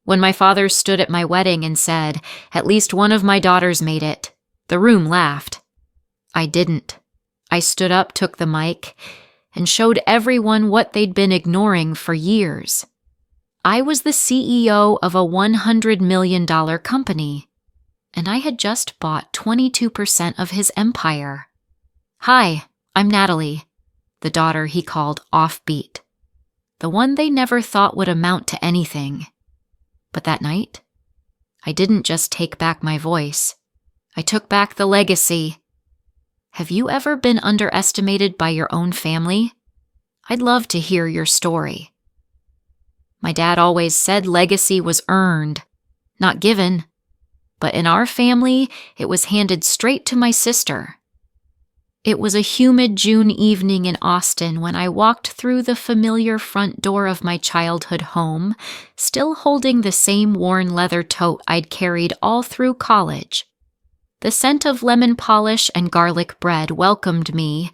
When my father stood at my wedding and said, "At least one of my daughters made it," the room laughed. I didn't. I stood up, took the mic, and showed everyone what they'd been ignoring for years. I was the CEO of a $100 million company, and I had just bought 22% of his empire. "Hi, I'm Natalie," the daughter he called offbeat, the one they never thought would amount to anything. But that night, I didn't just take back my voice. I took back the legacy. Have you ever been underestimated by your own family? I'd love to hear your story. My dad always said legacy was earned, not given. But in our family, it was handed straight to my sister. It was a humid June evening in Austin when I walked through the familiar front door of my childhood home, still holding the same worn leather tote I'd carried all through college. The scent of lemon polish and garlic bread welcomed me.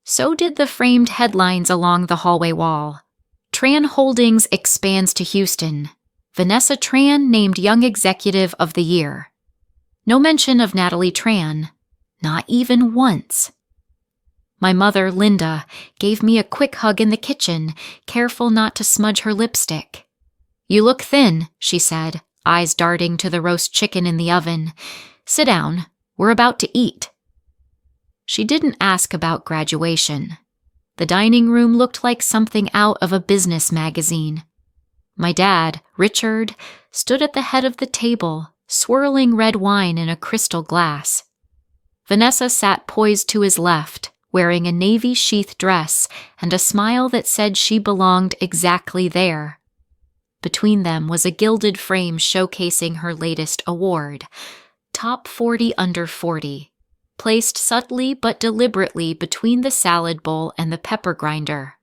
So did the framed headlines along the hallway wall. Tran Holdings expands to Houston. Vanessa Tran named Young Executive of the Year. No mention of Natalie Tran. Not even once. My mother, Linda, gave me a quick hug in the kitchen, careful not to smudge her lipstick. "You look thin," she said, eyes darting to the roast chicken in the oven. "Sit down. We're about to eat." She didn't ask about graduation. The dining room looked like something out of a business magazine. My dad, Richard, stood at the head of the table, swirling red wine in a crystal glass. Vanessa sat poised to his left, wearing a navy sheath dress and a smile that said she belonged exactly there. Between them was a gilded frame showcasing her latest award, Top 40 Under 40, placed subtly but deliberately between the salad bowl and the pepper grinder.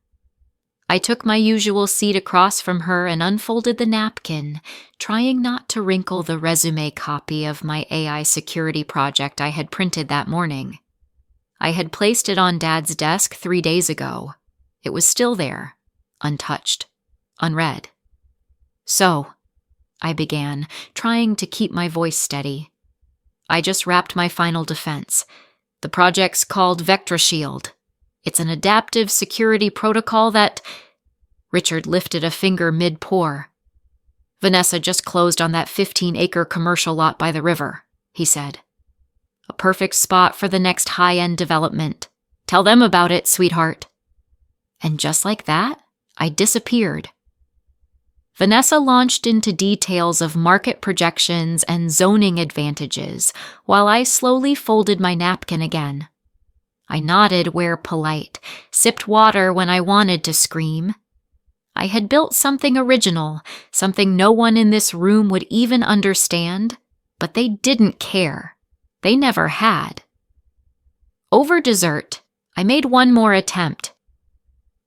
I took my usual seat across from her and unfolded the napkin, trying not to wrinkle the resume copy of my AI security project I had printed that morning. I had placed it on Dad's desk 3 days ago. It was still there, untouched, unread. "So," I began, trying to keep my voice steady. "I just wrapped my final defense. The project's called VectraShield. It's an adaptive security protocol that—" Richard lifted a finger mid-pour. "Vanessa just closed on that 15-acre commercial lot by the river," he said. "A perfect spot for the next high-end development. Tell them about it, sweetheart." And just like that, I disappeared. Vanessa launched into details of market projections and zoning advantages, while I slowly folded my napkin again. I nodded where polite, sipped water when I wanted to scream. I had built something original, something no one in this room would even understand, but they didn't care. They never had. Over dessert, I made one more attempt.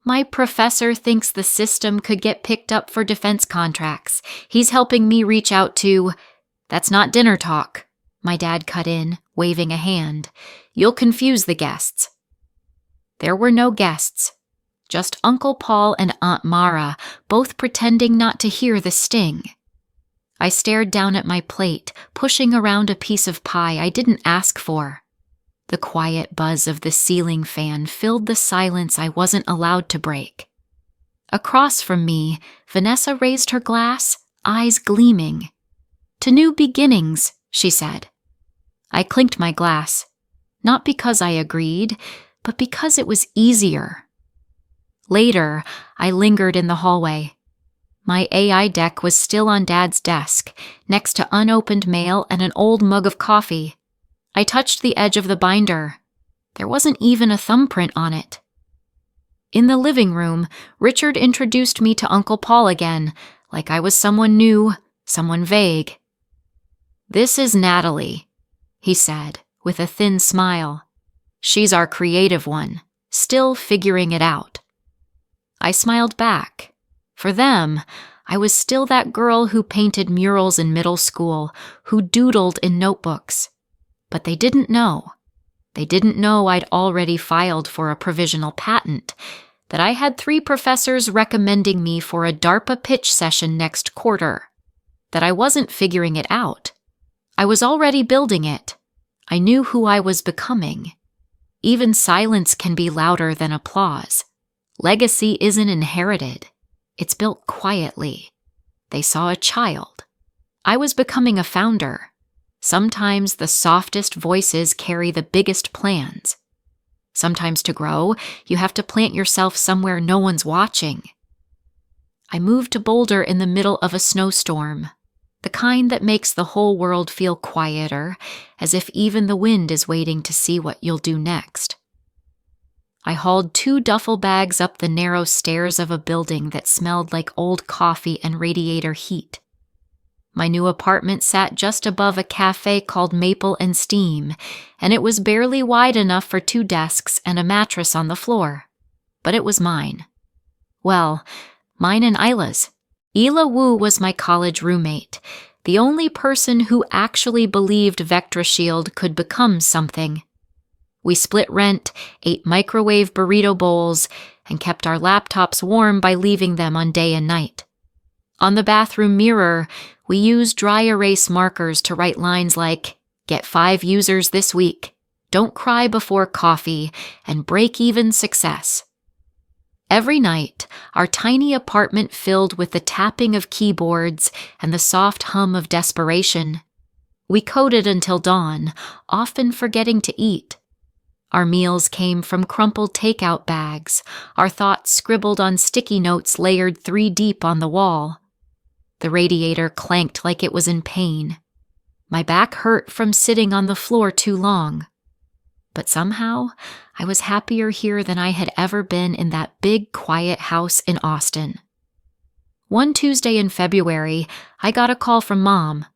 "My professor thinks the system could get picked up for defense contracts. He's helping me reach out to—" "That's not dinner talk," my dad cut in, waving a hand. "You'll confuse the guests." There were no guests, just Uncle Paul and Aunt Mara, both pretending not to hear the sting. I stared down at my plate, pushing around a piece of pie I didn't ask for. The quiet buzz of the ceiling fan filled the silence I wasn't allowed to break. Across from me, Vanessa raised her glass, eyes gleaming. "To new beginnings," she said. I clinked my glass, not because I agreed, but because it was easier. Later, I lingered in the hallway. My AI deck was still on Dad's desk, next to unopened mail and an old mug of coffee. I touched the edge of the binder. There wasn't even a thumbprint on it. In the living room, Richard introduced me to Uncle Paul again, like I was someone new, someone vague. "This is Natalie," he said, with a thin smile. "She's our creative one, still figuring it out." I smiled back. For them, I was still that girl who painted murals in middle school, who doodled in notebooks. But they didn't know. They didn't know I'd already filed for a provisional patent, that I had 3 professors recommending me for a DARPA pitch session next quarter. that I wasn't figuring it out. I was already building it. I knew who I was becoming. Even silence can be louder than applause. Legacy isn't inherited. It's built quietly. They saw a child. I was becoming a founder. Sometimes the softest voices carry the biggest plans. Sometimes to grow, you have to plant yourself somewhere no one's watching. I moved to Boulder in the middle of a snowstorm, the kind that makes the whole world feel quieter, as if even the wind is waiting to see what you'll do next. I hauled 2 duffel bags up the narrow stairs of a building that smelled like old coffee and radiator heat. My new apartment sat just above a cafe called Maple and Steam, and it was barely wide enough for 2 desks and a mattress on the floor. But it was mine. Well, mine and Isla's. Ila Wu was my college roommate, the only person who actually believed VectraShield could become something. We split rent, ate microwave burrito bowls, and kept our laptops warm by leaving them on day and night. On the bathroom mirror, we used dry erase markers to write lines like, "Get 5 users this week," "Don't cry before coffee," and "Break-even success." Every night, our tiny apartment filled with the tapping of keyboards and the soft hum of desperation. We coded until dawn, often forgetting to eat. Our meals came from crumpled takeout bags, our thoughts scribbled on sticky notes layered 3 deep on the wall. The radiator clanked like it was in pain. My back hurt from sitting on the floor too long. But somehow, I was happier here than I had ever been in that big, quiet house in Austin. One Tuesday in February, I got a call from Mom.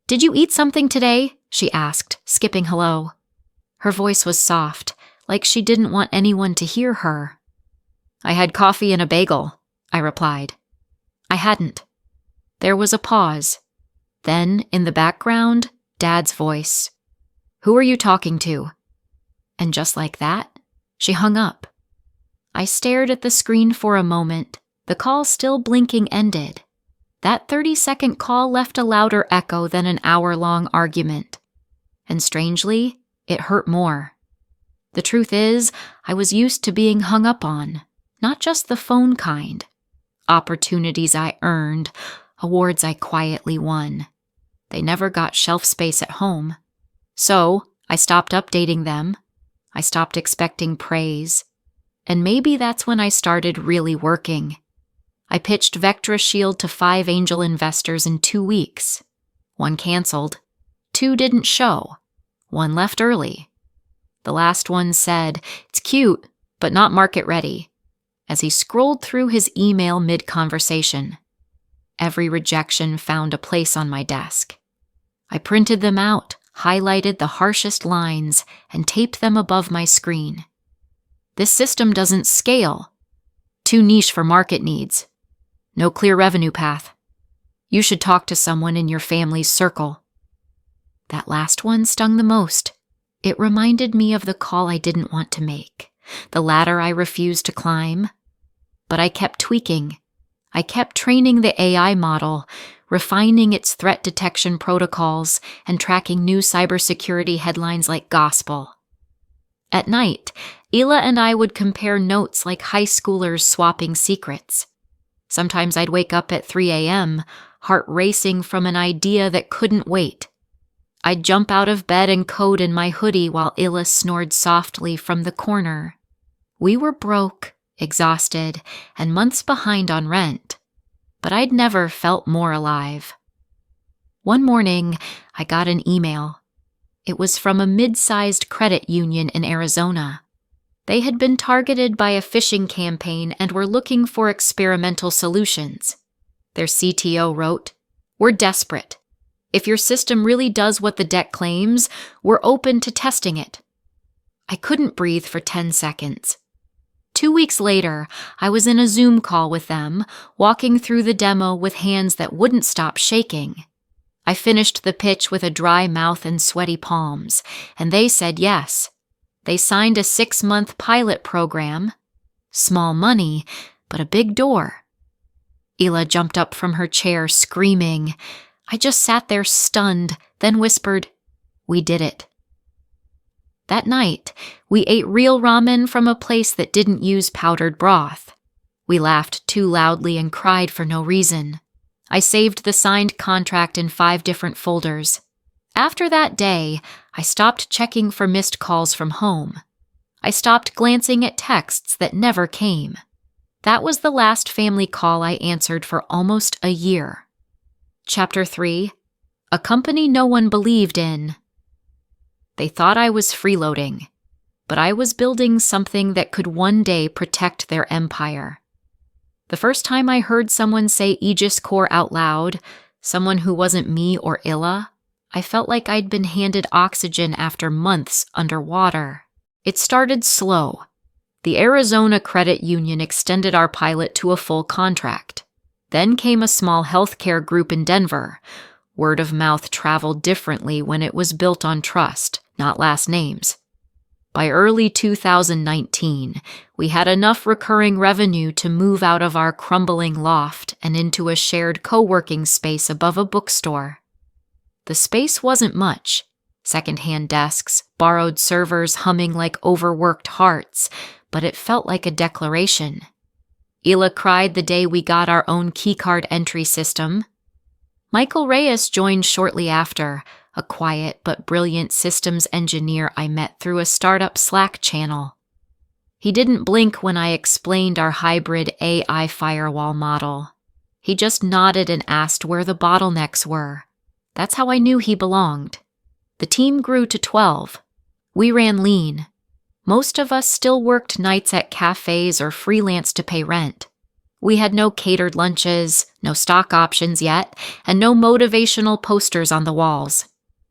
"Did you eat something today?" she asked, skipping hello. Her voice was soft, like she didn't want anyone to hear her. "I had coffee and a bagel," I replied. I hadn't. There was a pause. Then, in the background, Dad's voice. "Who are you talking to?" And just like that, she hung up. I stared at the screen for a moment. The call still blinking ended. That 30-second call left a louder echo than an hour-long argument. And strangely, it hurt more. The truth is, I was used to being hung up on, not just the phone kind. Opportunities I earned, awards I quietly won. They never got shelf space at home. So, I stopped updating them. I stopped expecting praise. And maybe that's when I started really working. I pitched VectraShield to 5 angel investors in 2 weeks. 1 canceled. 2 didn't show. 1 left early. The last one said, "It's cute, but not market ready," as he scrolled through his email mid-conversation. Every rejection found a place on my desk. I printed them out, highlighted the harshest lines, and taped them above my screen. "This system doesn't scale. Too niche for market needs. No clear revenue path. You should talk to someone in your family's circle." That last one stung the most. It reminded me of the call I didn't want to make, the ladder I refused to climb. But I kept tweaking. I kept training the AI model, refining its threat detection protocols, and tracking new cybersecurity headlines like gospel. At night, Ila and I would compare notes like high schoolers swapping secrets. Sometimes I'd wake up at 3 a.m., heart racing from an idea that couldn't wait. I'd jump out of bed and code in my hoodie while Ila snored softly from the corner. We were broke, exhausted, and months behind on rent. But I'd never felt more alive. One morning, I got an email. It was from a mid-sized credit union in Arizona. They had been targeted by a phishing campaign and were looking for experimental solutions. Their CTO wrote, "We're desperate. If your system really does what the deck claims, we're open to testing it." I couldn't breathe for 10 seconds. 2 weeks later, I was in a Zoom call with them, walking through the demo with hands that wouldn't stop shaking. I finished the pitch with a dry mouth and sweaty palms, and they said yes. They signed a 6-month pilot program. Small money, but a big door. Ela jumped up from her chair, screaming. I just sat there stunned, then whispered, "We did it." That night, we ate real ramen from a place that didn't use powdered broth. We laughed too loudly and cried for no reason. I saved the signed contract in 5 different folders. After that day, I stopped checking for missed calls from home. I stopped glancing at texts that never came. That was the last family call I answered for almost a year. Chapter 3. A company no one believed in. They thought I was freeloading, but I was building something that could one day protect their empire. The first time I heard someone say Aegis Corps out loud, someone who wasn't me or Illa, I felt like I'd been handed oxygen after months underwater. It started slow. The Arizona Credit Union extended our pilot to a full contract. Then came a small healthcare group in Denver. Word of mouth traveled differently when it was built on trust, not last names. By early 2019, we had enough recurring revenue to move out of our crumbling loft and into a shared co-working space above a bookstore. The space wasn't much. Second-hand desks, borrowed servers humming like overworked hearts, but it felt like a declaration. Ela cried the day we got our own keycard entry system. Michael Reyes joined shortly after, a quiet but brilliant systems engineer I met through a startup Slack channel. He didn't blink when I explained our hybrid AI firewall model. He just nodded and asked where the bottlenecks were. That's how I knew he belonged. The team grew to 12. We ran lean. Most of us still worked nights at cafes or freelanced to pay rent. We had no catered lunches, no stock options yet, and no motivational posters on the walls.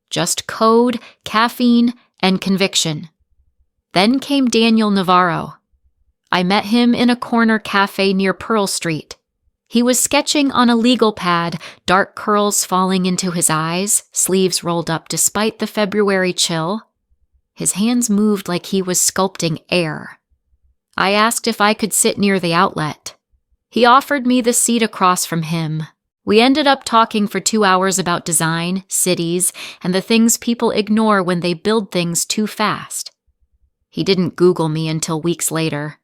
Just code, caffeine, and conviction. Then came Daniel Navarro. I met him in a corner cafe near Pearl Street. He was sketching on a legal pad, dark curls falling into his eyes, sleeves rolled up despite the February chill. His hands moved like he was sculpting air. I asked if I could sit near the outlet. He offered me the seat across from him. We ended up talking for 2 hours about design, cities, and the things people ignore when they build things too fast. He didn't Google me until weeks later.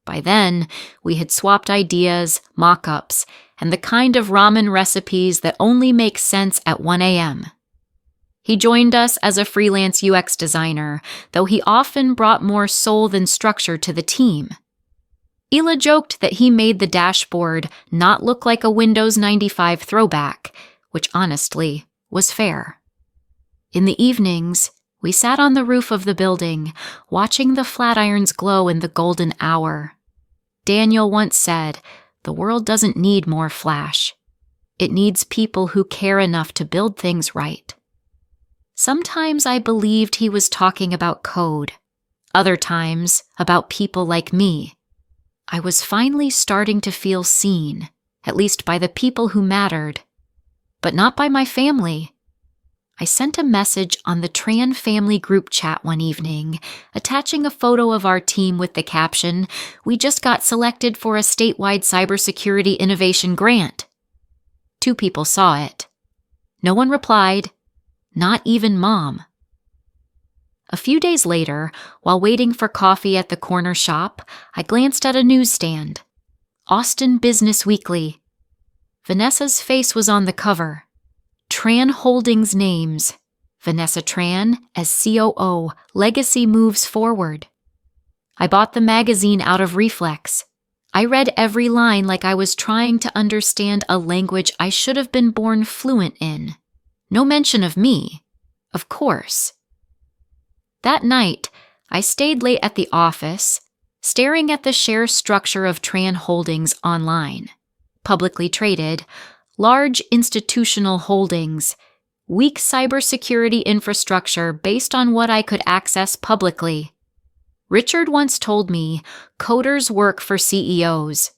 By then, we had swapped ideas, mock-ups, and the kind of ramen recipes that only make sense at 1 a.m. He joined us as a freelance UX designer, though he often brought more soul than structure to the team. Ela joked that he made the dashboard not look like a Windows 95 throwback, which honestly was fair. In the evenings, we sat on the roof of the building, watching the flatirons glow in the golden hour. Daniel once said, "The world doesn't need more flash. It needs people who care enough to build things right." Sometimes I believed he was talking about code. Other times, about people like me. I was finally starting to feel seen, at least by the people who mattered, but not by my family. I sent a message on the Tran family group chat one evening, attaching a photo of our team with the caption, "We just got selected for a statewide cybersecurity innovation grant." 2 people saw it. No one replied, not even Mom. A few days later, while waiting for coffee at the corner shop, I glanced at a newsstand. Austin Business Weekly. Vanessa's face was on the cover. Tran Holdings names. Vanessa Tran as COO, Legacy moves forward. I bought the magazine out of reflex. I read every line like I was trying to understand a language I should have been born fluent in. No mention of me. Of course. That night, I stayed late at the office, staring at the share structure of Tran Holdings online. Publicly traded, large institutional holdings, weak cybersecurity infrastructure based on what I could access publicly. Richard once told me, coders work for CEOs.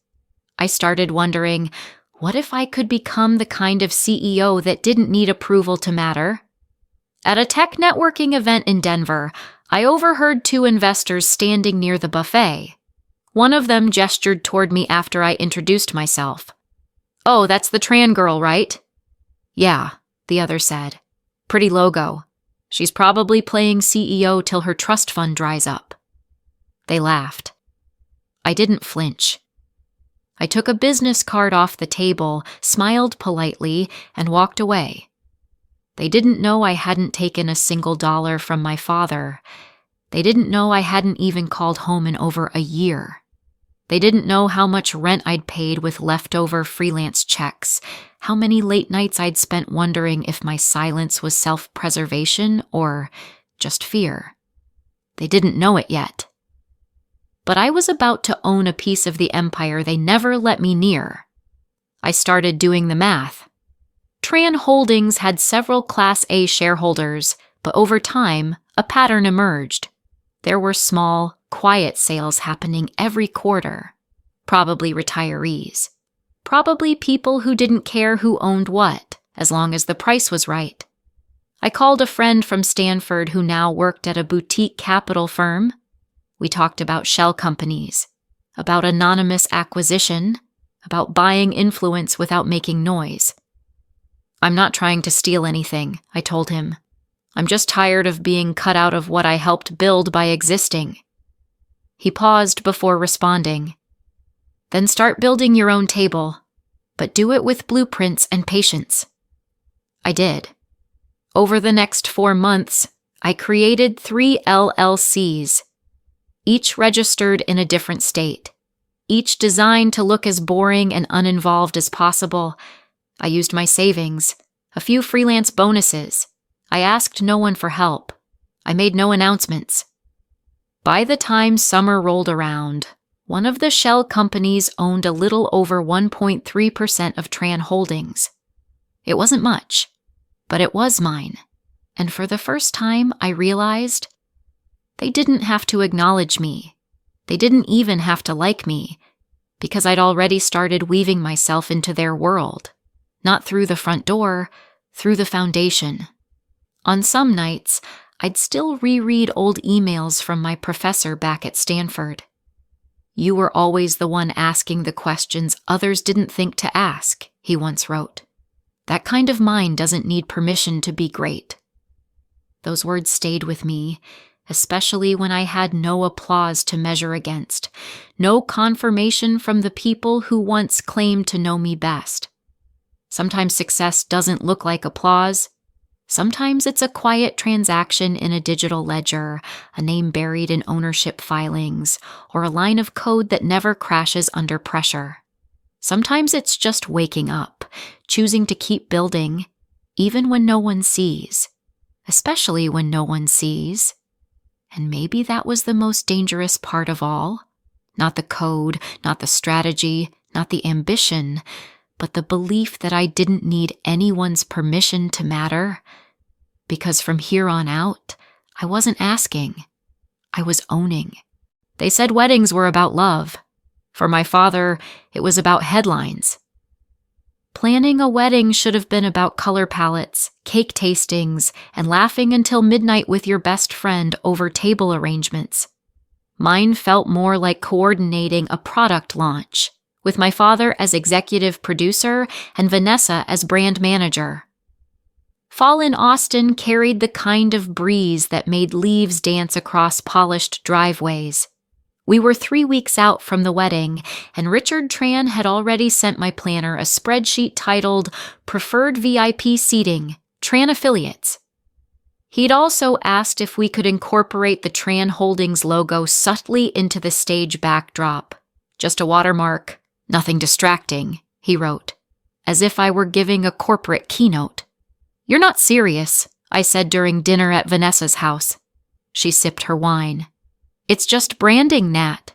I started wondering, what if I could become the kind of CEO that didn't need approval to matter? At a tech networking event in Denver, I overheard 2 investors standing near the buffet. One of them gestured toward me after I introduced myself. "Oh, that's the Tran girl, right?" "Yeah," the other said. "Pretty logo. She's probably playing CEO till her trust fund dries up." They laughed. I didn't flinch. I took a business card off the table, smiled politely, and walked away. They didn't know I hadn't taken a single dollar from my father. They didn't know I hadn't even called home in over a year. They didn't know how much rent I'd paid with leftover freelance checks, how many late nights I'd spent wondering if my silence was self-preservation or just fear. They didn't know it yet. But I was about to own a piece of the empire they never let me near. I started doing the math. Tran Holdings had several Class A shareholders, but over time, a pattern emerged. There were small, quiet sales happening every quarter. Probably retirees. Probably people who didn't care who owned what, as long as the price was right. I called a friend from Stanford who now worked at a boutique capital firm. We talked about shell companies, about anonymous acquisition, about buying influence without making noise. "I'm not trying to steal anything," I told him. "I'm just tired of being cut out of what I helped build by existing." He paused before responding. "Then start building your own table, but do it with blueprints and patience." I did. Over the next 4 months, I created 3 LLCs, each registered in a different state, each designed to look as boring and uninvolved as possible. I used my savings, a few freelance bonuses. I asked no one for help. I made no announcements. By the time summer rolled around, one of the shell companies owned a little over 1.3% of Tran Holdings. It wasn't much, but it was mine. And for the first time, I realized they didn't have to acknowledge me. They didn't even have to like me, because I'd already started weaving myself into their world. Not through the front door, through the foundation. On some nights, I'd still reread old emails from my professor back at Stanford. "You were always the one asking the questions others didn't think to ask," he once wrote. "That kind of mind doesn't need permission to be great." Those words stayed with me, especially when I had no applause to measure against, no confirmation from the people who once claimed to know me best. Sometimes success doesn't look like applause. Sometimes it's a quiet transaction in a digital ledger, a name buried in ownership filings, or a line of code that never crashes under pressure. Sometimes it's just waking up, choosing to keep building, even when no one sees, especially when no one sees. And maybe that was the most dangerous part of all. Not the code, not the strategy, not the ambition, but the belief that I didn't need anyone's permission to matter. Because from here on out, I wasn't asking. I was owning. They said weddings were about love. For my father, it was about headlines. Planning a wedding should have been about color palettes, cake tastings, and laughing until midnight with your best friend over table arrangements. Mine felt more like coordinating a product launch, with my father as executive producer and Vanessa as brand manager. Fall in Austin carried the kind of breeze that made leaves dance across polished driveways. We were 3 weeks out from the wedding, and Richard Tran had already sent my planner a spreadsheet titled Preferred VIP Seating, Tran Affiliates. He'd also asked if we could incorporate the Tran Holdings logo subtly into the stage backdrop. "Just a watermark, nothing distracting," he wrote, as if I were giving a corporate keynote. "You're not serious," I said during dinner at Vanessa's house. She sipped her wine. "It's just branding, Nat.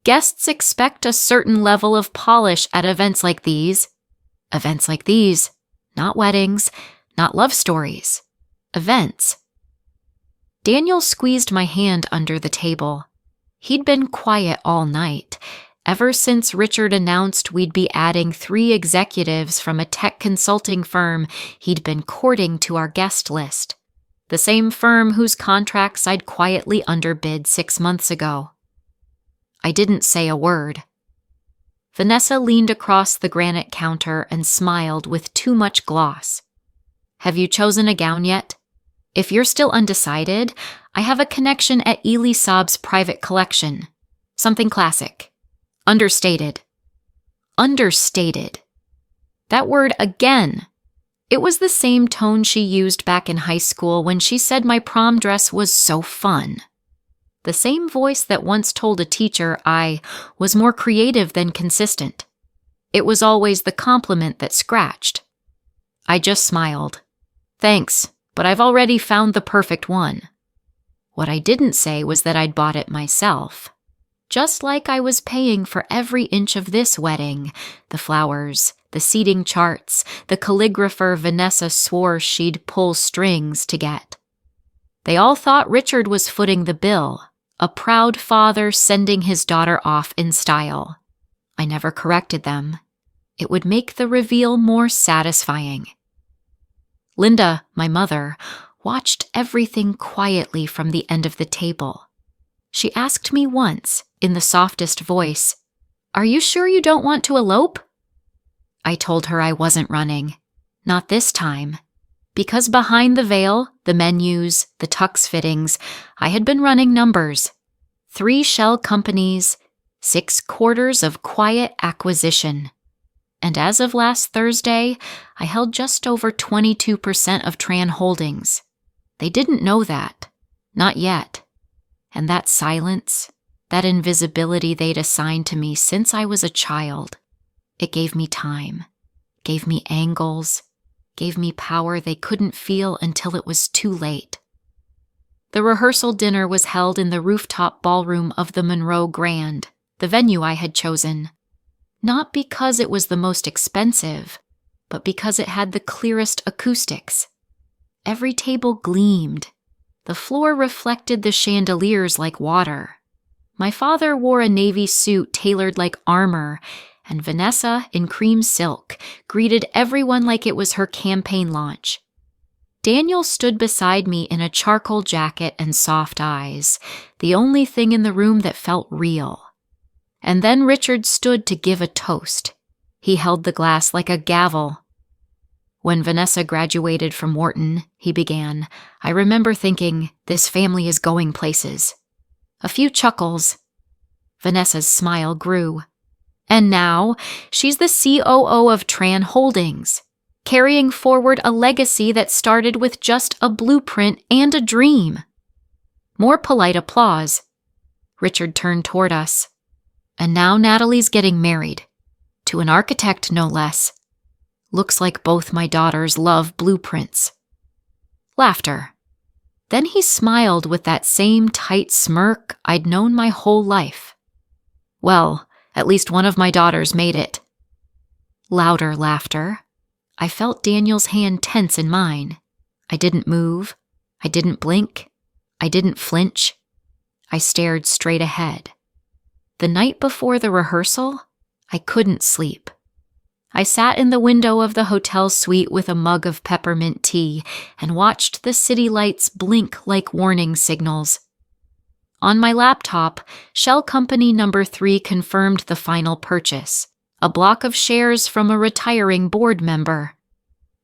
Guests expect a certain level of polish at events like these. Events like these, not weddings, not love stories. Events." Daniel squeezed my hand under the table. He'd been quiet all night, ever since Richard announced we'd be adding 3 executives from a tech consulting firm he'd been courting to our guest list. The same firm whose contracts I'd quietly underbid 6 months ago. I didn't say a word. Vanessa leaned across the granite counter and smiled with too much gloss. "Have you chosen a gown yet? If you're still undecided, I have a connection at Ely Saab's private collection. Something classic. Understated." Understated. That word again. It was the same tone she used back in high school when she said my prom dress was so fun. The same voice that once told a teacher I was more creative than consistent. It was always the compliment that scratched. I just smiled. "Thanks, but I've already found the perfect one." What I didn't say was that I'd bought it myself. Just like I was paying for every inch of this wedding, the flowers, the seating charts, the calligrapher Vanessa swore she'd pull strings to get. They all thought Richard was footing the bill, a proud father sending his daughter off in style. I never corrected them. It would make the reveal more satisfying. Linda, my mother, watched everything quietly from the end of the table. She asked me once, in the softest voice, "Are you sure you don't want to elope?" I told her I wasn't running. Not this time. Because behind the veil, the menus, the tux fittings, I had been running numbers. 3 shell companies, 6 quarters of quiet acquisition. And as of last Thursday, I held just over 22% of Tran Holdings. They didn't know that. Not yet. And that silence, that invisibility they'd assigned to me since I was a child, it gave me time, gave me angles, gave me power they couldn't feel until it was too late. The rehearsal dinner was held in the rooftop ballroom of the Monroe Grand, the venue I had chosen. Not because it was the most expensive, but because it had the clearest acoustics. Every table gleamed. The floor reflected the chandeliers like water. My father wore a navy suit tailored like armor, and Vanessa, in cream silk, greeted everyone like it was her campaign launch. Daniel stood beside me in a charcoal jacket and soft eyes, the only thing in the room that felt real. And then Richard stood to give a toast. He held the glass like a gavel. "When Vanessa graduated from Wharton," he began, "I remember thinking, this family is going places." A few chuckles. Vanessa's smile grew. "And now, she's the COO of Tran Holdings, carrying forward a legacy that started with just a blueprint and a dream." More polite applause. Richard turned toward us. "And now Natalie's getting married. To an architect, no less. Looks like both my daughters love blueprints." Laughter. Then he smiled with that same tight smirk I'd known my whole life. "Well, at least one of my daughters made it." Louder laughter. I felt Daniel's hand tense in mine. I didn't move. I didn't blink. I didn't flinch. I stared straight ahead. The night before the rehearsal, I couldn't sleep. I sat in the window of the hotel suite with a mug of peppermint tea and watched the city lights blink like warning signals. On my laptop, Shell Company number 3 confirmed the final purchase, a block of shares from a retiring board member.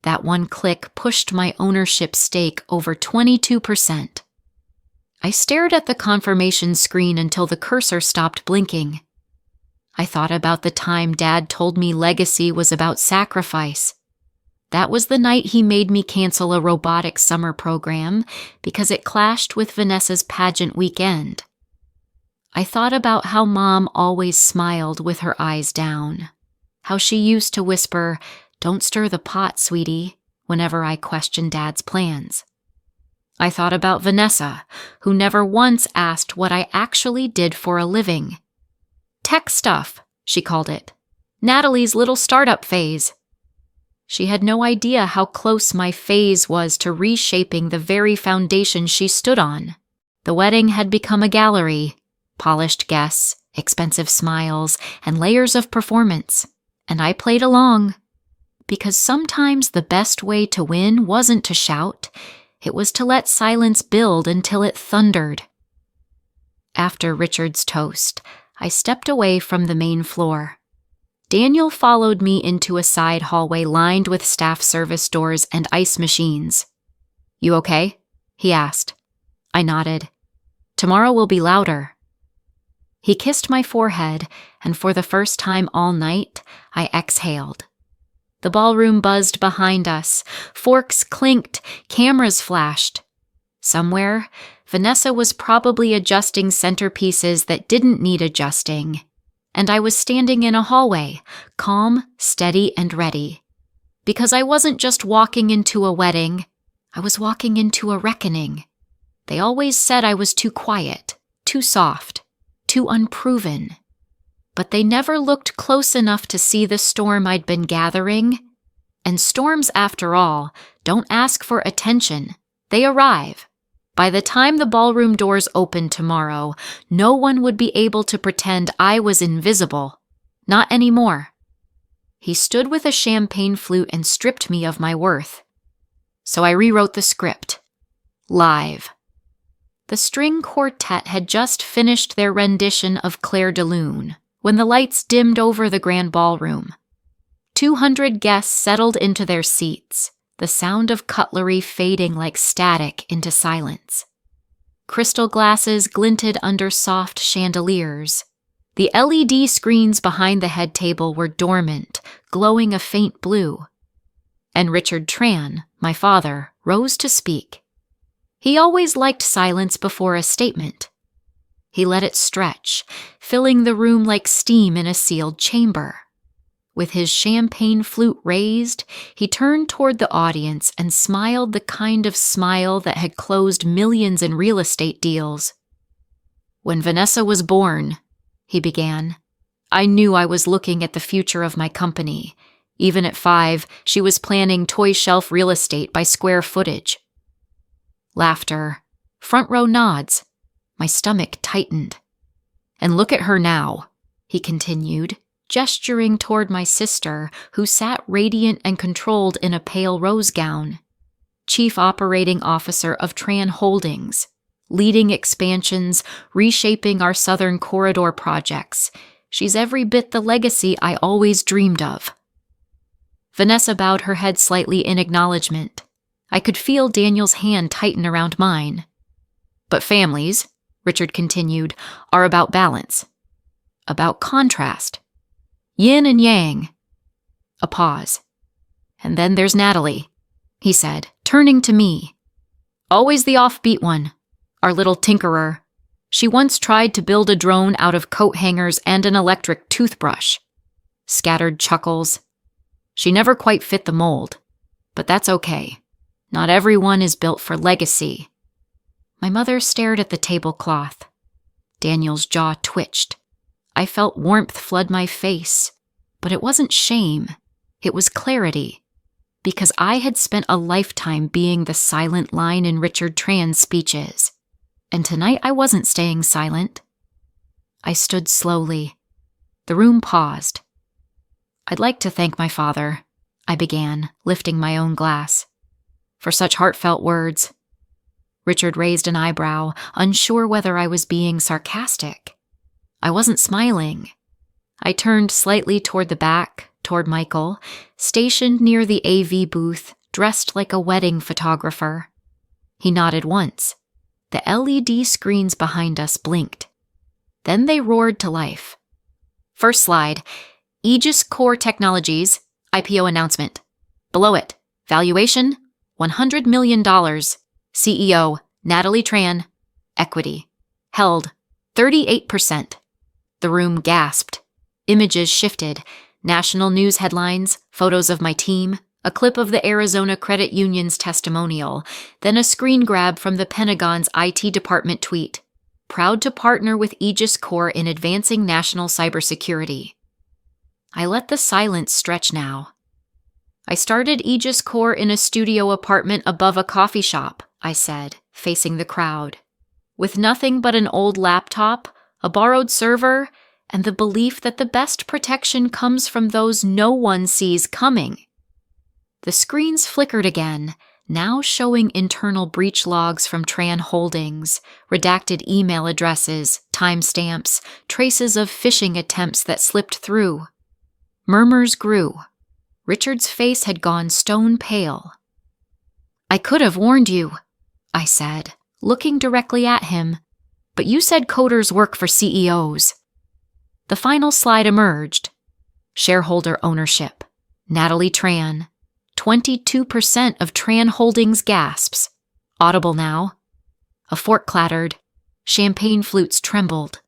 That one click pushed my ownership stake over 22%. I stared at the confirmation screen until the cursor stopped blinking. I thought about the time Dad told me legacy was about sacrifice. That was the night he made me cancel a robotics summer program because it clashed with Vanessa's pageant weekend. I thought about how Mom always smiled with her eyes down, how she used to whisper, "Don't stir the pot, sweetie," whenever I questioned Dad's plans. I thought about Vanessa, who never once asked what I actually did for a living. Tech stuff, she called it. Natalie's little startup phase. She had no idea how close my phase was to reshaping the very foundation she stood on. The wedding had become a gallery, polished guests, expensive smiles, and layers of performance. And I played along. Because sometimes the best way to win wasn't to shout, it was to let silence build until it thundered. After Richard's toast, I stepped away from the main floor. Daniel followed me into a side hallway lined with staff service doors and ice machines. "You okay?" he asked. I nodded. "Tomorrow will be louder." He kissed my forehead, and for the first time all night, I exhaled. The ballroom buzzed behind us. Forks clinked, cameras flashed. Somewhere, Vanessa was probably adjusting centerpieces that didn't need adjusting. And I was standing in a hallway, calm, steady, and ready. Because I wasn't just walking into a wedding, I was walking into a reckoning. They always said I was too quiet, too soft, too unproven. But they never looked close enough to see the storm I'd been gathering. And storms, after all, don't ask for attention. They arrive. By the time the ballroom doors open tomorrow, no one would be able to pretend I was invisible. Not anymore. He stood with a champagne flute and stripped me of my worth. So I rewrote the script. Live. The string quartet had just finished their rendition of Clair de Lune when the lights dimmed over the grand ballroom. 200 guests settled into their seats, the sound of cutlery fading like static into silence. Crystal glasses glinted under soft chandeliers. The LED screens behind the head table were dormant, glowing a faint blue. And Richard Tran, my father, rose to speak. He always liked silence before a statement. He let it stretch, filling the room like steam in a sealed chamber. With his champagne flute raised, he turned toward the audience and smiled the kind of smile that had closed millions in real estate deals. "When Vanessa was born," he began, "I knew I was looking at the future of my company. Even at 5, she was planning toy shelf real estate by square footage." Laughter. Front row nods. My stomach tightened. "And look at her now," he continued, gesturing toward my sister, who sat radiant and controlled in a pale rose gown. Chief Operating Officer of Tran Holdings, leading expansions, reshaping our Southern Corridor projects. She's every bit the legacy I always dreamed of. Vanessa bowed her head slightly in acknowledgement. I could feel Daniel's hand tighten around mine. "But families," Richard continued, "are about balance. About contrast. Yin and yang." A pause. "And then there's Natalie," he said, turning to me. "Always the offbeat one. Our little tinkerer. She once tried to build a drone out of coat hangers and an electric toothbrush." Scattered chuckles. "She never quite fit the mold. But that's okay. Not everyone is built for legacy." My mother stared at the tablecloth. Daniel's jaw twitched. I felt warmth flood my face, but it wasn't shame. It was clarity, because I had spent a lifetime being the silent line in Richard Tran's speeches, and tonight I wasn't staying silent. I stood slowly. The room paused. "I'd like to thank my father," I began, lifting my own glass, "for such heartfelt words." Richard raised an eyebrow, unsure whether I was being sarcastic. I wasn't smiling. I turned slightly toward the back, toward Michael, stationed near the AV booth, dressed like a wedding photographer. He nodded once. The LED screens behind us blinked. Then they roared to life. First slide, Aegis Core Technologies, IPO announcement. Below it, valuation, $100 million. CEO, Natalie Tran. Equity, held, 38%. The room gasped. Images shifted. National news headlines, photos of my team, a clip of the Arizona Credit Union's testimonial, then a screen grab from the Pentagon's IT department tweet. Proud to partner with Aegis Core in advancing national cybersecurity. I let the silence stretch now. I started Aegis Core in a studio apartment above a coffee shop, I said, facing the crowd. With nothing but an old laptop, a borrowed server, and the belief that the best protection comes from those no one sees coming. The screens flickered again, now showing internal breach logs from Tran Holdings, redacted email addresses, timestamps, traces of phishing attempts that slipped through. Murmurs grew. Richard's face had gone stone pale. "I could have warned you," I said, looking directly at him, "but you said coders work for CEOs. The final slide emerged. Shareholder ownership. Natalie Tran. 22% of Tran Holdings gasps. Audible now. A fork clattered. Champagne flutes trembled.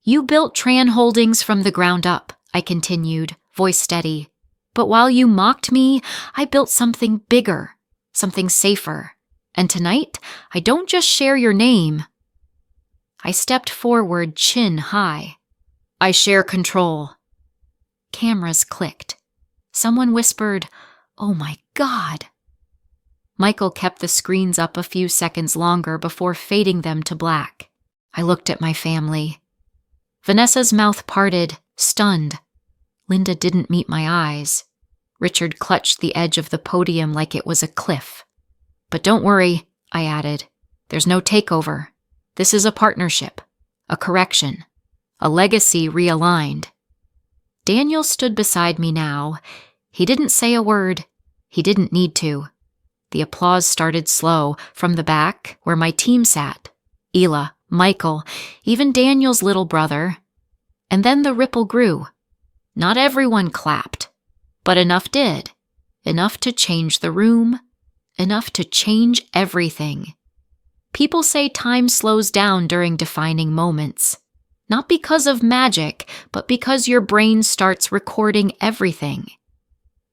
"You built Tran Holdings from the ground up," I continued, voice steady. "But while you mocked me, I built something bigger, something safer. And tonight, I don't just share your name." I stepped forward, chin high. "I share control." Cameras clicked. Someone whispered, "Oh my God." Michael kept the screens up a few seconds longer before fading them to black. I looked at my family. Vanessa's mouth parted, stunned. Linda didn't meet my eyes. Richard clutched the edge of the podium like it was a cliff. "But don't worry," I added. "There's no takeover. This is a partnership, a correction, a legacy realigned." Daniel stood beside me now. He didn't say a word. He didn't need to. The applause started slow, from the back, where my team sat. Ela, Michael, even Daniel's little brother. And then the ripple grew. Not everyone clapped, but enough did. Enough to change the room. Enough to change everything. People say time slows down during defining moments. Not because of magic, but because your brain starts recording everything.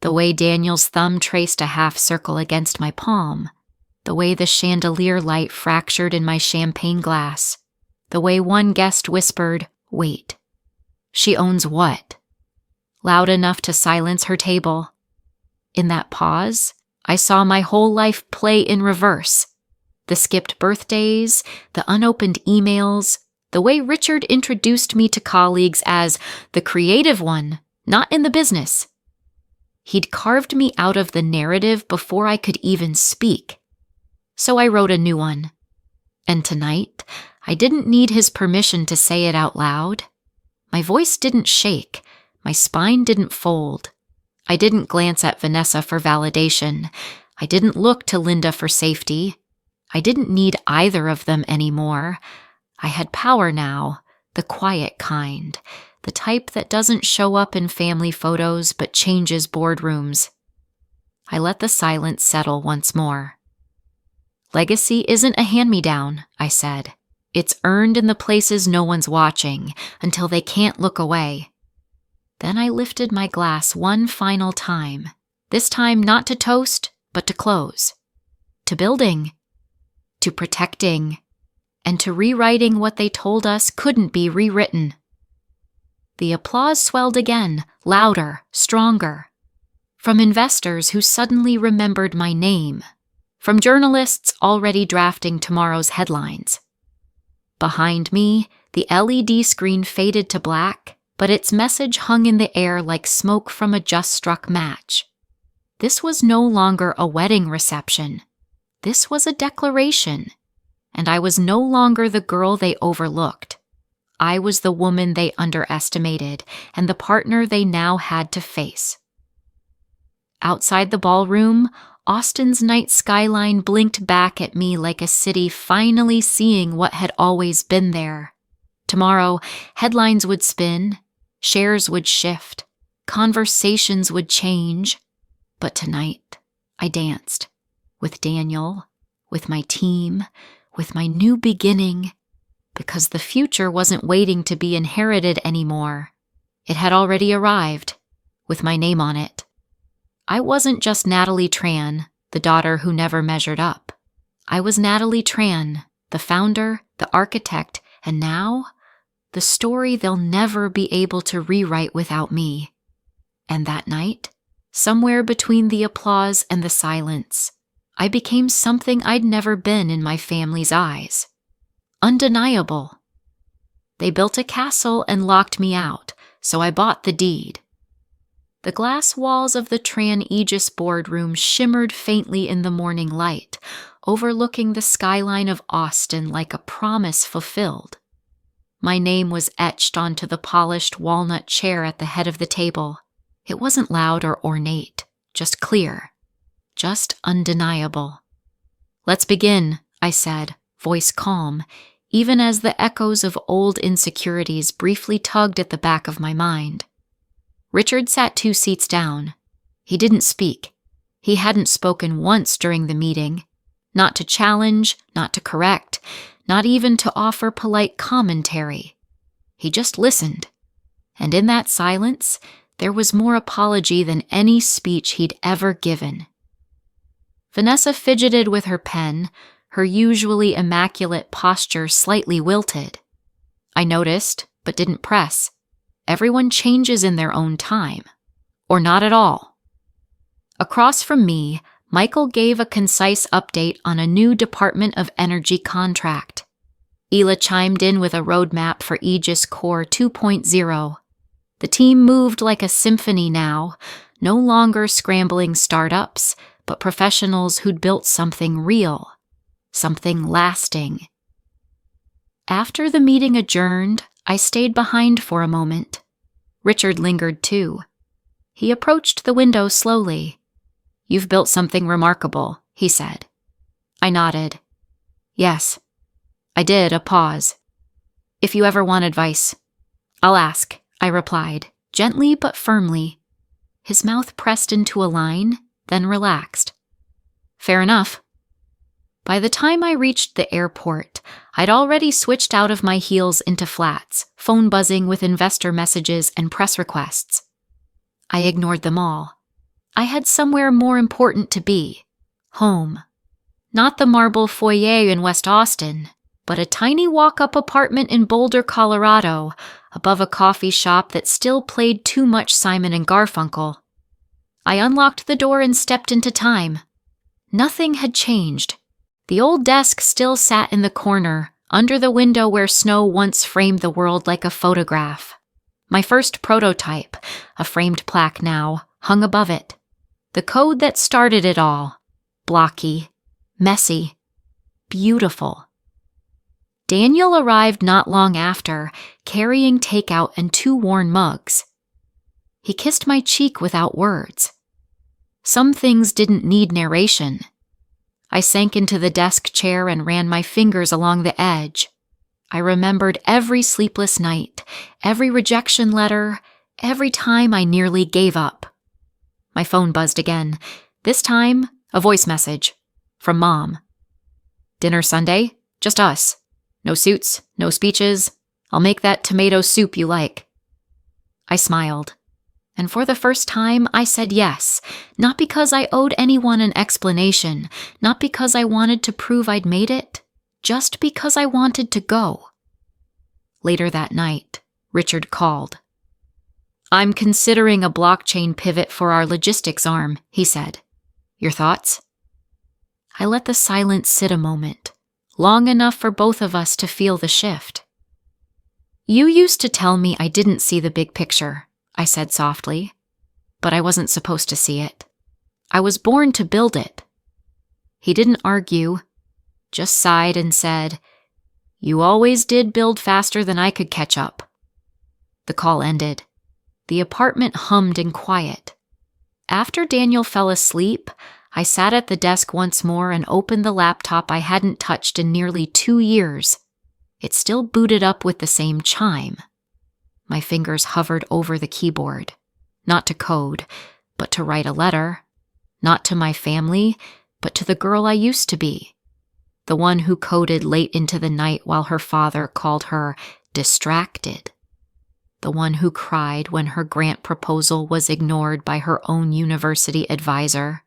The way Daniel's thumb traced a half circle against my palm. The way the chandelier light fractured in my champagne glass. The way one guest whispered, "Wait. She owns what?" Loud enough to silence her table. In that pause, I saw my whole life play in reverse. The skipped birthdays, the unopened emails, the way Richard introduced me to colleagues as the creative one, not in the business. He'd carved me out of the narrative before I could even speak. So I wrote a new one. And tonight, I didn't need his permission to say it out loud. My voice didn't shake. My spine didn't fold. I didn't glance at Vanessa for validation. I didn't look to Linda for safety. I didn't need either of them anymore. I had power now, the quiet kind, the type that doesn't show up in family photos but changes boardrooms. I let the silence settle once more. "Legacy isn't a hand-me-down," I said. "It's earned in the places no one's watching, until they can't look away." Then I lifted my glass one final time, this time not to toast, but to close. To building, to protecting, and to rewriting what they told us couldn't be rewritten. The applause swelled again, louder, stronger. From investors who suddenly remembered my name. From journalists already drafting tomorrow's headlines. Behind me, the LED screen faded to black, but its message hung in the air like smoke from a just-struck match. This was no longer a wedding reception. This was a declaration. And I was no longer the girl they overlooked. I was the woman they underestimated, and the partner they now had to face. Outside the ballroom, Austin's night skyline blinked back at me like a city finally seeing what had always been there. Tomorrow, headlines would spin, shares would shift, conversations would change. But tonight, I danced. With Daniel, with my team, with my new beginning, because the future wasn't waiting to be inherited anymore. It had already arrived, with my name on it. I wasn't just Natalie Tran, the daughter who never measured up. I was Natalie Tran, the founder, the architect, and now, the story they'll never be able to rewrite without me. And that night, somewhere between the applause and the silence, I became something I'd never been in my family's eyes. Undeniable. They built a castle and locked me out, so I bought the deed. The glass walls of the Tran Aegis boardroom shimmered faintly in the morning light, overlooking the skyline of Austin like a promise fulfilled. My name was etched onto the polished walnut chair at the head of the table. It wasn't loud or ornate, just clear, just undeniable. "Let's begin," I said, voice calm, even as the echoes of old insecurities briefly tugged at the back of my mind. Richard sat 2 seats down. He didn't speak. He hadn't spoken once during the meeting, not to challenge, not to correct, not even to offer polite commentary. He just listened. And in that silence, there was more apology than any speech he'd ever given. Vanessa fidgeted with her pen, her usually immaculate posture slightly wilted. I noticed, but didn't press. Everyone changes in their own time. Or not at all. Across from me, Michael gave a concise update on a new Department of Energy contract. Ela chimed in with a roadmap for Aegis Core 2.0. The team moved like a symphony now, no longer scrambling startups, but professionals who'd built something real, something lasting. After the meeting adjourned, I stayed behind for a moment. Richard lingered too. He approached the window slowly. "You've built something remarkable," he said. I nodded. "Yes." I did a pause. "If you ever want advice." "I'll ask," I replied, gently but firmly. His mouth pressed into a line, then relaxed. "Fair enough." By the time I reached the airport, I'd already switched out of my heels into flats, phone buzzing with investor messages and press requests. I ignored them all. I had somewhere more important to be. Home. Not the marble foyer in West Austin, but a tiny walk-up apartment in Boulder, Colorado, above a coffee shop that still played too much Simon and Garfunkel. I unlocked the door and stepped into time. Nothing had changed. The old desk still sat in the corner, under the window where snow once framed the world like a photograph. My first prototype, a framed plaque now, hung above it. The code that started it all. Blocky. Messy. Beautiful. Daniel arrived not long after, carrying takeout and 2 worn mugs. He kissed my cheek without words. Some things didn't need narration. I sank into the desk chair and ran my fingers along the edge. I remembered every sleepless night, every rejection letter, every time I nearly gave up. My phone buzzed again. This time, a voice message. From Mom. "Dinner Sunday? Just us. No suits, no speeches. I'll make that tomato soup you like." I smiled. And for the first time, I said yes, not because I owed anyone an explanation, not because I wanted to prove I'd made it, just because I wanted to go. Later that night, Richard called. "I'm considering a blockchain pivot for our logistics arm," he said. "Your thoughts?" I let the silence sit a moment, long enough for both of us to feel the shift. "You used to tell me I didn't see the big picture," I said softly, "but I wasn't supposed to see it. I was born to build it." He didn't argue, just sighed and said, "You always did build faster than I could catch up." The call ended. The apartment hummed in quiet. After Daniel fell asleep, I sat at the desk once more and opened the laptop I hadn't touched in nearly 2 years. It still booted up with the same chime. My fingers hovered over the keyboard, not to code, but to write a letter, not to my family, but to the girl I used to be, the one who coded late into the night while her father called her distracted, the one who cried when her grant proposal was ignored by her own university advisor,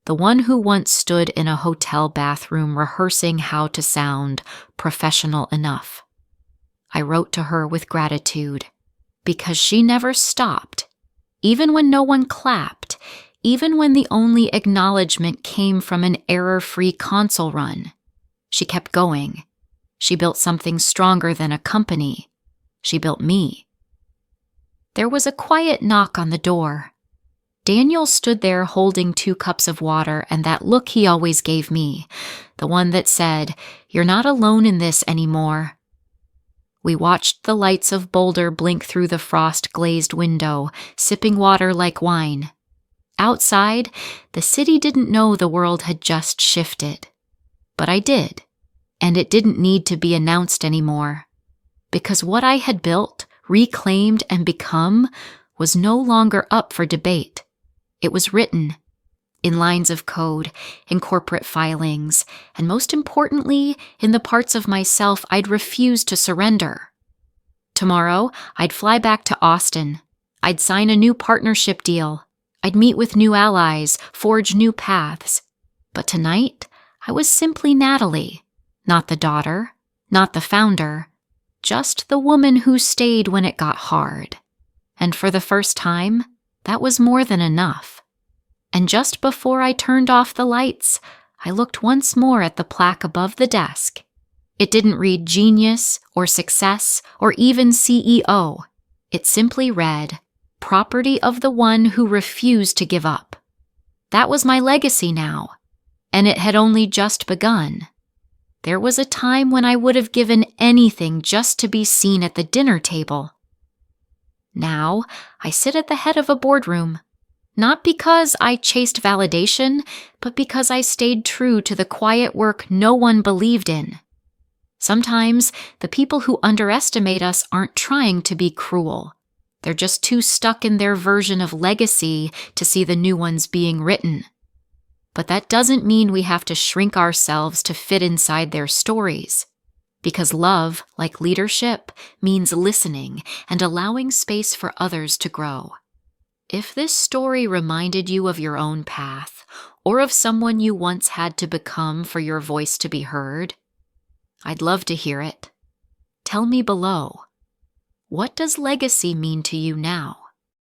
the one who once stood in a hotel bathroom rehearsing how to sound professional enough. I wrote to her with gratitude, because she never stopped, even when no one clapped, even when the only acknowledgement came from an error-free console run. She kept going. She built something stronger than a company. She built me. There was a quiet knock on the door. Daniel stood there holding 2 cups of water and that look he always gave me, the one that said, "You're not alone in this anymore." We watched the lights of Boulder blink through the frost-glazed window, sipping water like wine. Outside, the city didn't know the world had just shifted. But I did, and it didn't need to be announced anymore. Because what I had built, reclaimed, and become was no longer up for debate. It was written, in lines of code, in corporate filings, and most importantly, in the parts of myself I'd refused to surrender. Tomorrow, I'd fly back to Austin. I'd sign a new partnership deal. I'd meet with new allies, forge new paths. But tonight, I was simply Natalie, not the daughter, not the founder, just the woman who stayed when it got hard. And for the first time, that was more than enough. And just before I turned off the lights, I looked once more at the plaque above the desk. It didn't read genius or success or even CEO. It simply read, property of the one who refused to give up. That was my legacy now, and it had only just begun. There was a time when I would have given anything just to be seen at the dinner table. Now, I sit at the head of a boardroom, not because I chased validation, but because I stayed true to the quiet work no one believed in. Sometimes, the people who underestimate us aren't trying to be cruel. They're just too stuck in their version of legacy to see the new ones being written. But that doesn't mean we have to shrink ourselves to fit inside their stories. Because love, like leadership, means listening and allowing space for others to grow. If this story reminded you of your own path, or of someone you once had to become for your voice to be heard, I'd love to hear it. Tell me below. What does legacy mean to you now?